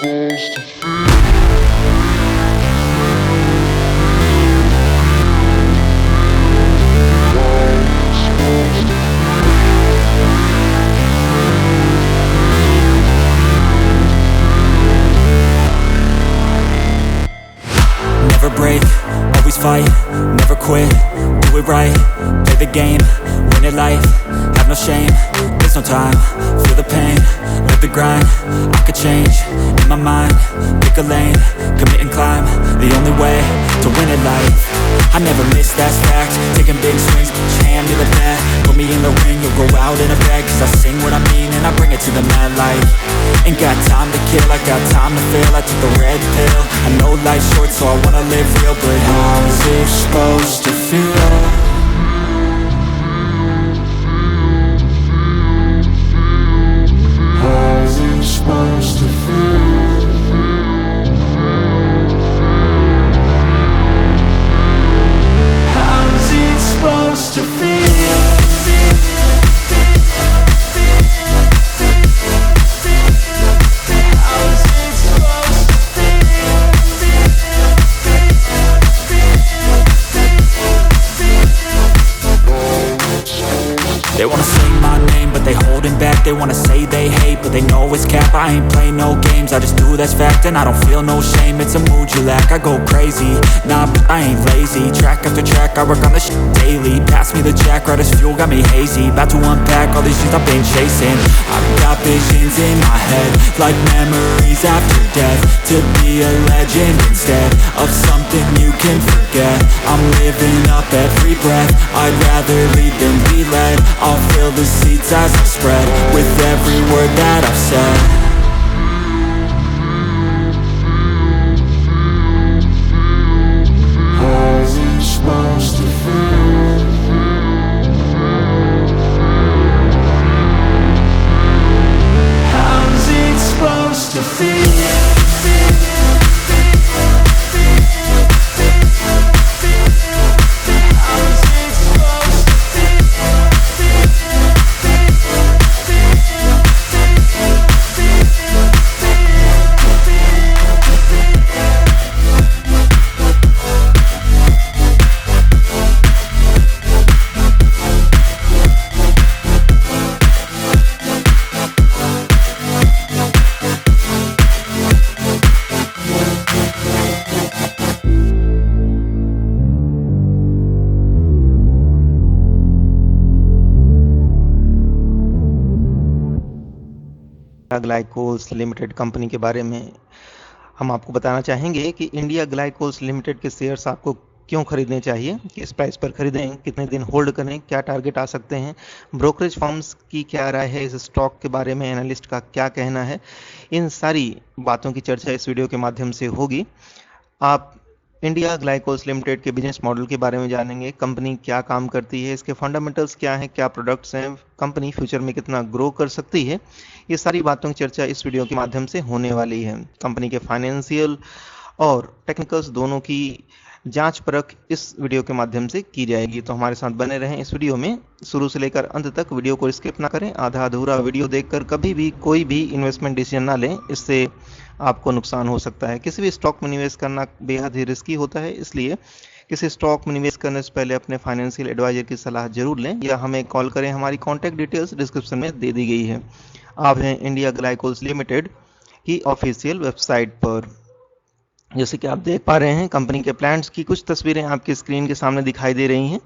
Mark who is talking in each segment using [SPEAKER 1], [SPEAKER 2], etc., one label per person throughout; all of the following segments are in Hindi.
[SPEAKER 1] Never break, always fight, never quit, do it right, play the game, win it life, have no shame, there's no time, feel the pain, live the grind, I could change, in my mind, pick a lane, commit and climb, the only way to win it life. I never miss, that's fact, taking big swings, put your hand to the bat, put me in the ring, you'll go out in a bag, cause I sing what I mean and I bring it to the mad light. Ain't got time to kill, I got time to feel, I took the red pill, I know life's short so I wanna live real, but how's it supposed to feel? How's it supposed to feel? How's it supposed to feel? They wanna say my name, but they holding back. They wanna say they hate, but they know it's cap. I ain't play no games, I just do that's fact. And I don't feel no shame, it's a mood you lack. I go crazy, nah, but I ain't lazy. Track after track, I work on this shit daily. Pass me the jack, right as fuel, got me hazy. About to unpack all these things I've been chasing. I've got visions in my head, like memories after death. To be a legend instead of something you can forget. I'm living up every breath, I'd rather lead than be led. I'll fill the seats as I spread with every word that I've said. How's it supposed to feel? How's it supposed to feel?
[SPEAKER 2] Glycols limited company के बारे में हम आपको बताना चाहेंगे कि इंडिया ग्लाइकोल्स लिमिटेड के शेयर्स आपको क्यों खरीदने चाहिए, किस प्राइस पर खरीदें, कितने दिन होल्ड करें, क्या टारगेट आ सकते हैं, ब्रोकरेज फर्म्स की क्या राय है इस स्टॉक के बारे में, एनालिस्ट का क्या कहना है, इन सारी बातों की चर्चा इस वीडियो के माध्यम से होगी। आप इंडिया ग्लाइकोल्स लिमिटेड के बिजनेस मॉडल के बारे में जानेंगे, कंपनी क्या काम करती है, इसके फंडामेंटल्स क्या हैं, क्या प्रोडक्ट्स हैं, कंपनी फ्यूचर में कितना ग्रो कर सकती है, ये सारी बातों की चर्चा इस वीडियो के माध्यम से होने वाली है। कंपनी के फाइनेंशियल और टेक्निकल्स दोनों की जांच परख इस वीडियो के माध्यम से की जाएगी, तो हमारे साथ बने रहें इस वीडियो में शुरू से लेकर अंत तक। वीडियो को स्किप ना करें, आधा अधूरा वीडियो देखकर कभी भी कोई भी इन्वेस्टमेंट डिसीजन ना लें, इससे आपको नुकसान हो सकता है। किसी भी स्टॉक में निवेश करना बेहद ही रिस्की होता है, इसलिए किसी स्टॉक में निवेश करने से पहले अपने फाइनेंशियल एडवाइजर की सलाह जरूर लें या हमें कॉल करें। हमारी कॉन्टैक्ट डिटेल्स डिस्क्रिप्शन में दे दी गई है। आप हैं इंडिया ग्लाइकोल्स लिमिटेड की ऑफिशियल वेबसाइट पर। जैसे कि आप देख पा रहे हैं, कंपनी के प्लांट्स की कुछ तस्वीरें आपकी स्क्रीन के सामने दिखाई दे रही हैं।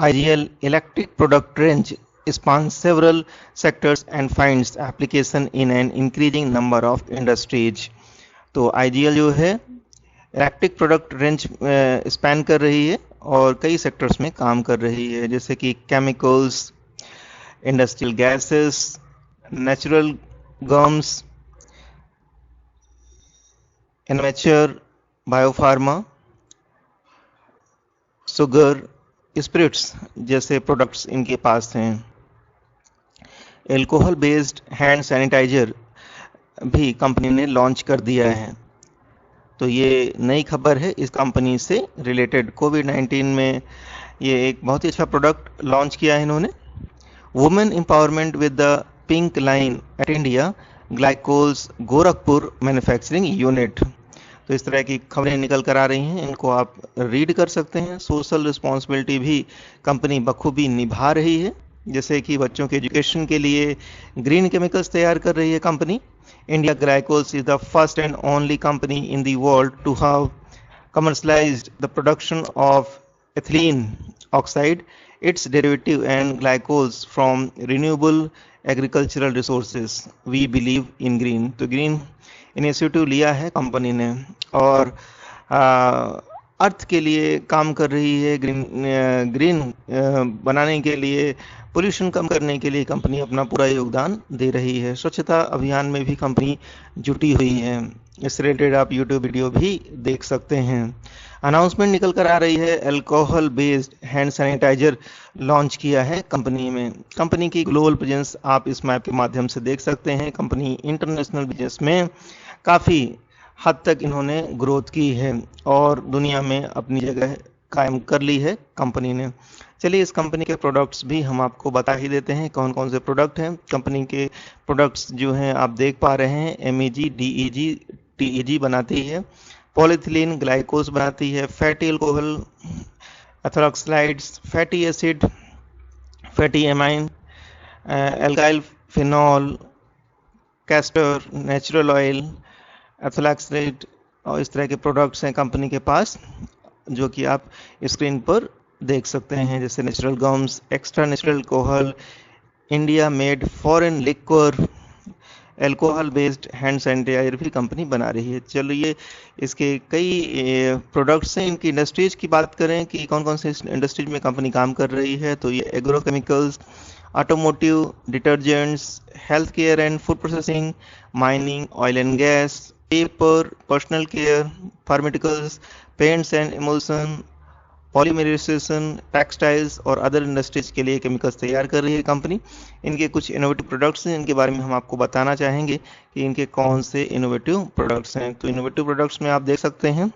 [SPEAKER 2] IGL electric product range spans several sectors and finds application in an increasing number of industries। तो IGL जो है इलेक्ट्रिक प्रोडक्ट रेंज स्पैन कर रही है और कई सेक्टर्स में काम कर रही है, जैसे कि chemicals, industrial gases, natural gums, एनमेचर, बायोफार्मा, शुगर, स्पिरिट्स जैसे प्रोडक्ट्स इनके पास हैं। एल्कोहल बेस्ड हैंड सैनिटाइजर भी कंपनी ने लॉन्च कर दिया है। तो ये नई खबर है इस कंपनी से रिलेटेड। कोविड-19 में ये एक बहुत ही अच्छा प्रोडक्ट लॉन्च किया है इन्होंने। Women empowerment with the pink line at India glycols Gorakhpur manufacturing unit. तो इस तरह की खबरें निकल कर आ रही हैं, इनको आप रीड कर सकते हैं। सोशल रिस्पॉन्सिबिलिटी भी कंपनी बखूबी निभा रही है, जैसे कि बच्चों के एजुकेशन के लिए ग्रीन केमिकल्स तैयार कर रही है company. India Glycols is the first and only company in the world to have commercialized the production of ethylene oxide, its derivative and glycols from renewable agricultural resources. We believe in green। तो ग्रीन इनिशिएटिव लिया है कंपनी ने और अर्थ के लिए काम कर रही है। ग्रीन बनाने के लिए, पोल्यूशन कम करने के लिए कंपनी अपना पूरा योगदान दे रही है। स्वच्छता अभियान में भी कंपनी जुटी हुई है। इससे रिलेटेड आप यूट्यूब वीडियो भी देख सकते हैं। अनाउंसमेंट निकल कर आ रही है, alcohol based hand sanitiser launch किया है कंपनी में। कंपनी की ग्लोबल प्रेजेंस आप इस मैप के माध्यम से देख सकते हैं। कंपनी इंटरनेशनल बिजनेस में काफ़ी हद तक इन्होंने ग्रोथ की है और दुनिया में अपनी जगह कायम कर ली है कंपनी ने। चलिए इस कंपनी के प्रोडक्ट्स भी हम आपको बता ही देते हैं, कौन कौन से प्रोडक्ट हैं। कंपनी के प्रोडक्ट्स जो हैं आप देख पा रहे हैं, MEG, DEG, TEG बनाती है, पॉलीथिलीन ग्लाइकोस बनाती है, fatty alcohol, ethoxides, fatty acid, fatty amine, alkyl phenol, castor, natural oil, ethoxide और इस तरह के प्रोडक्ट्स हैं कंपनी के पास, जो कि आप स्क्रीन पर देख सकते हैं। जैसे natural gums, extra natural alcohol, India made foreign liquor, alcohol based hand sanitiser भी कंपनी बना रही है। चलिए इसके कई प्रोडक्ट्स हैं। इनकी इंडस्ट्रीज की बात करें कि कौन कौन से इंडस्ट्रीज में कंपनी काम कर रही है, तो ये agrochemicals, automotive, detergents, health care and food processing, mining, oil and gas, paper, personal care, pharmaceuticals, paints and emulsion, polymerisation, textiles और अदर इंडस्ट्रीज के लिए केमिकल्स तैयार कर रही है कंपनी। इनके कुछ इनोवेटिव प्रोडक्ट्स हैं, इनके बारे में हम आपको बताना चाहेंगे कि इनके कौन से इनोवेटिव प्रोडक्ट्स हैं। तो इनोवेटिव प्रोडक्ट्स में आप देख सकते हैं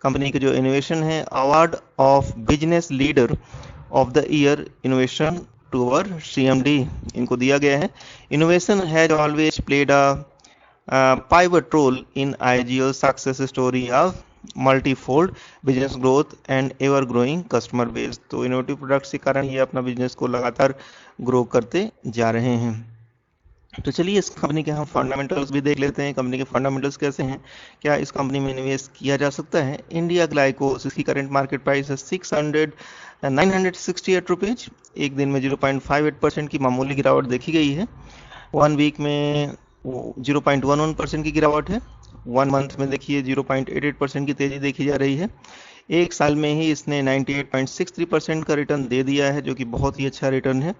[SPEAKER 2] कंपनी के जो इनोवेशन है, award of business leader of the year innovation to our CMD इनको दिया गया है। Innovation has always played a pivot role in IGL's success story of multi-fold business growth and ever growing customer base। तो इनोवेटिव प्रोडक्ट्स के कारण ये अपना बिजनेस को लगातार ग्रो करते जा रहे हैं। तो चलिए इस कंपनी के हम फंडामेंटल्स भी देख लेते हैं। कंपनी के फंडामेंटल्स कैसे हैं, क्या इस कंपनी में निवेश किया जा सकता है। इंडिया ग्लाइकोस, इसकी करंट मार्केट प्राइस है 968 रुपीज। एक दिन में 0.58% की मामूली गिरावट देखी गई है। 1 वीक में 0.11% की गिरावट है। 1 मंथ में देखिए 0.88% की तेजी देखी जा रही है। एक साल में ही इसने 98.63% का रिटर्न दे दिया है, जो कि बहुत ही अच्छा रिटर्न है।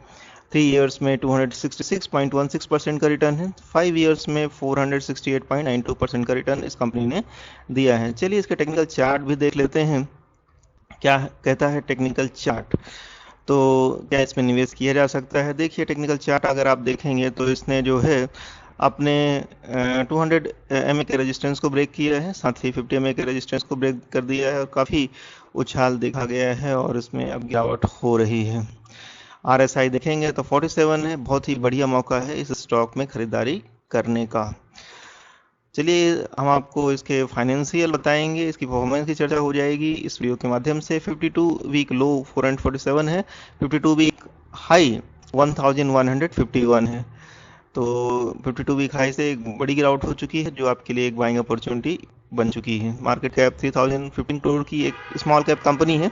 [SPEAKER 2] 3 इयर्स में 266.16% का रिटर्न है। 5 इयर्स में 468.92% का रिटर्न इस कंपनी ने दिया है। चलिए इसके टेक्निकल चार्ट भी देख लेते हैं, क्या कहता है टेक्निकल चार्ट। तो क्या इसमें निवेश किया जा सकता है। देखिए टेक्निकल चार्ट अगर आप देखेंगे तो इसने जो है अपने 200 MA के रेजिस्टेंस को ब्रेक किया है, साथ ही 50 MA के रेजिस्टेंस को ब्रेक कर दिया है और काफ़ी उछाल देखा गया है और इसमें अब गिरावट हो रही है। RSI देखेंगे तो 47 है, बहुत ही बढ़िया मौका है इस स्टॉक में खरीदारी करने का। चलिए हम आपको इसके फाइनेंशियल बताएंगे, इसकी परफॉर्मेंस की चर्चा हो जाएगी इस वीडियो के माध्यम से। 52 वीक लो 447 है, 52 वीक हाई 1151 है। तो 52 वीक हाई से एक बड़ी गिरावट हो चुकी है, जो आपके लिए एक बाइंग अपॉर्चुनिटी बन चुकी है। मार्केट कैप 3015 करोड़ की एक स्मॉल कैप कंपनी है।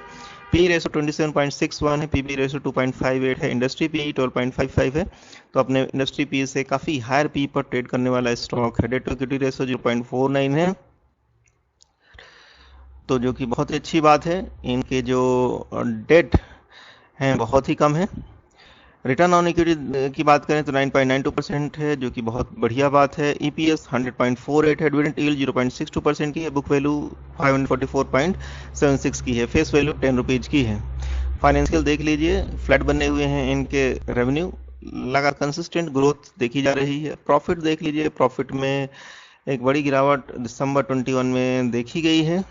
[SPEAKER 2] पी रेशो 27.61 है, पीबी रेशो 2.58 है, इंडस्ट्री पी 12.55 है। तो अपने इंडस्ट्री पी से काफ़ी हायर पी पर ट्रेड करने वाला स्टॉक है। डेट टू इक्विटी रेशो 0.49 है, तो जो कि बहुत ही अच्छी बात है। इनके जो डेट हैं बहुत ही कम है। रिटर्न ऑन इक्विटी की बात करें तो 9.92% है, जो कि बहुत बढ़िया बात है। EPS 100.48 है, डिविडेंड यील्ड 0.62% की है, बुक वैल्यू 544.76 की है, फेस वैल्यू 10 रुपीज की है। फाइनेंशियल देख लीजिए, फ्लैट बने हुए हैं इनके रेवेन्यू, लगा कंसिस्टेंट ग्रोथ देखी जा रही है। प्रॉफिट देख लीजिए, प्रॉफिट में एक बड़ी गिरावट दिसंबर 21 में देखी गई है।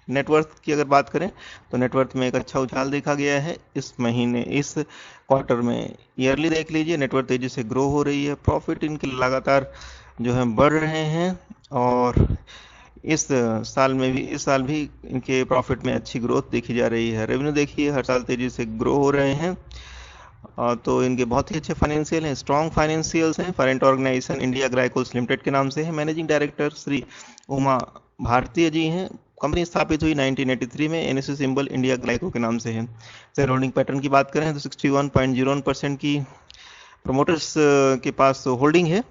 [SPEAKER 2] नेटवर्थ की अगर बात करें तो नेटवर्थ में एक अच्छा उछाल देखा गया है इस महीने, इस क्वार्टर में। ईयरली देख लीजिए, नेटवर्थ तेजी से ग्रो हो रही है। प्रॉफिट इनके लगातार जो है बढ़ रहे हैं, और इस इस साल भी इनके प्रॉफिट में अच्छी ग्रोथ देखी जा रही है। रेवेन्यू देखिए हर साल तेजी से ग्रो हो रहे हैं, तो इनके बहुत ही अच्छे फाइनेंशियल हैं, स्ट्रॉन्ग फाइनेंशियल्स हैं। Parent organisation India Glycols limited के नाम से है। मैनेजिंग डायरेक्टर श्री उमा भारतीय जी हैं। कंपनी स्थापित हुई 1983 में। एनएससी सिंबल इंडिया ग्लाइको के नाम से है। शेयर होल्डिंग पैटर्न की बात करें तो 61.01% की प्रोमोटर्स के पास होल्डिंग है।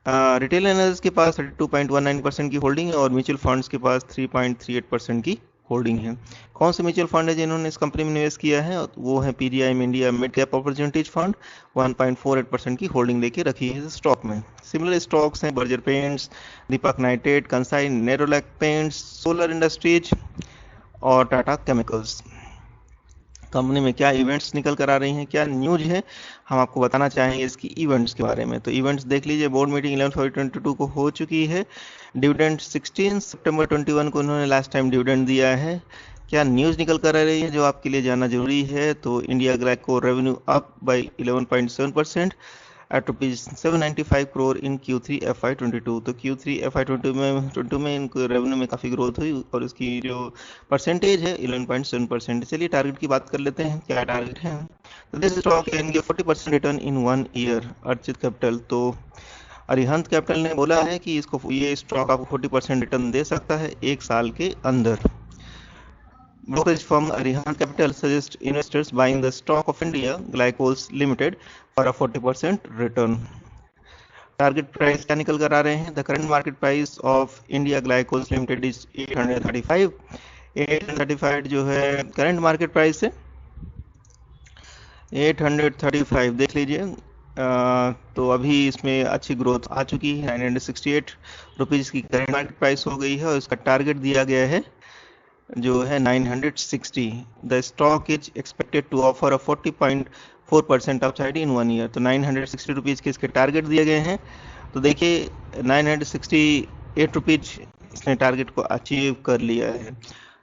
[SPEAKER 2] रिटेल इन्वेस्टर्स के पास 32.19% की होल्डिंग है, और म्यूचुअल फंड्स के पास 3.38% की होल्डिंग है। कौन से म्यूचुअल फंड है जिन्होंने इस कंपनी में निवेश किया है? वो है PGIM India mid cap opportunities fund. 1.48% की होल्डिंग लेके रखी है इस स्टॉक में। सिमिलर स्टॉक्स हैं Berger paints, Deepak nitrite, Kansai Nerolac paints, solar industries और टाटा केमिकल्स। कंपनी में क्या इवेंट्स निकल कर आ रही हैं, क्या न्यूज है, हम आपको बताना चाहेंगे इसकी इवेंट्स के बारे में। तो इवेंट्स देख लीजिए। बोर्ड मीटिंग 11 फरवरी 2022 को हो चुकी है। डिविडेंड 16 सितंबर 21 को उन्होंने लास्ट टाइम डिविडेंड दिया है। क्या न्यूज़ निकल कर आ रही है जो आपके लिए जानना जरूरी है? तो India Glyco revenue up by 11.7% at ₹795 crore in Q3 FY22। तो Q3 FY22 में इनको रेवेन्यू में काफ़ी ग्रोथ हुई, और इसकी जो परसेंटेज है 11.7%। चलिए टारगेट की बात कर लेते हैं, क्या टारगेट है। तो this stock can give 40% return in 1 year. Archit capital, तो अरिहंत कैपिटल ने बोला है कि ये स्टॉक आपको 40% रिटर्न दे सकता है 1 साल के अंदर। Brokerage firm Arihant Capital suggests investors buying the stock of India Glycols Limited for a 40% return. Target price क्या निकल कर आ रहे हैं? The current market price of India Glycols limited is 835। 835 जो है करंट मार्केट प्राइस है, 835 देख लीजिए। तो अभी इसमें अच्छी ग्रोथ आ चुकी है। 968 रुपीज़ की करंट मार्केट प्राइस हो गई है, और इसका टारगेट दिया गया है जो है 960। The stock is expected to offer a 40.4% upside in 1 year. तो 960 रुपीज़ के इसके टारगेट दिए गए हैं। तो देखिए 968 रुपीज़ इसने टारगेट को अचीव कर लिया है।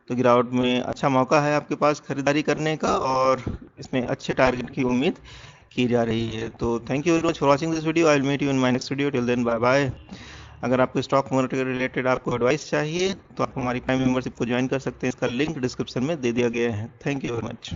[SPEAKER 2] तो गिरावट में अच्छा मौका है आपके पास खरीदारी करने का, और इसमें अच्छे टारगेट की उम्मीद की जा रही है। तो thank you very much for watching this video. I will meet you in my next video. Till then bye bye. अगर आपको स्टॉक मार्केट रिलेटेड आपको एडवाइस चाहिए तो आप हमारी प्राइम मेंबरशिप को ज्वाइन कर सकते हैं। इसका लिंक डिस्क्रिप्शन में दे दिया गया है। Thank you very much.